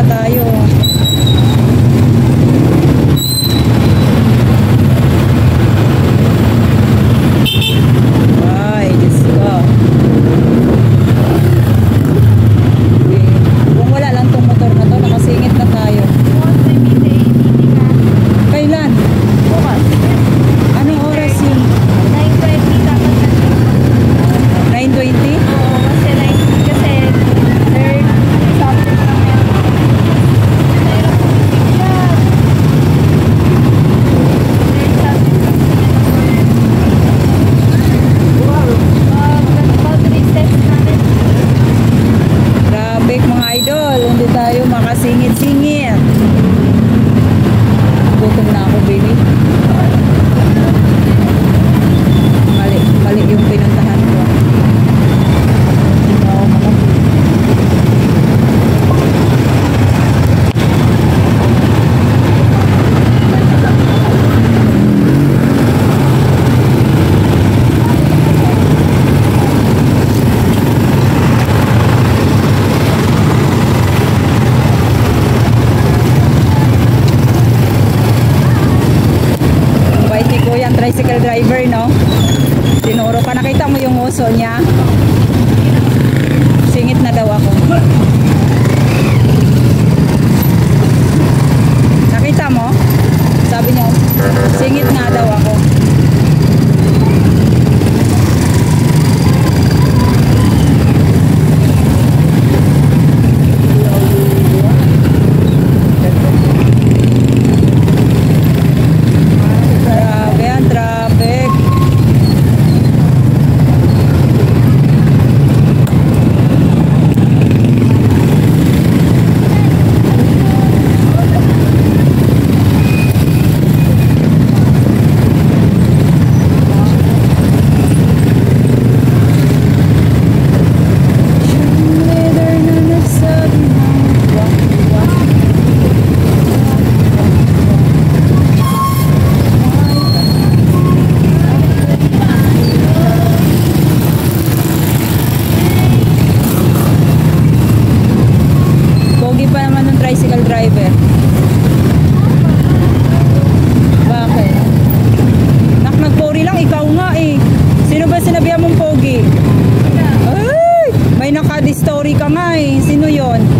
pa tayo. Ay, Diyos ko. Okay. Kung wala lang tong motor na to, nakasingit na tayo. Kailan? Bukas. Anong oras yun? 9:20 dapat na. 9:20? Oo, kasi 9 kasi third something lang yan. Third something lang. Mag-boundary test namin. Grabe mga idol, hindi tayo makasingit-singit. Gutom na ako, baby. Mali yung pinuntahan ko. No, bait ni Kuya ang tricycle driver, no? Tinuro pa. Nakita mo yung uso niya? Singit na daw ako. Nakita mo? Sabi niya, singit nga daw ako. Grabe ang traffic. Pogi pa naman ng tricycle driver. Bakit? Nagpori lang, ikaw nga eh. Sino ba sinabihan mong pogi? Ay! May naka-story ka nga eh. Sino yon?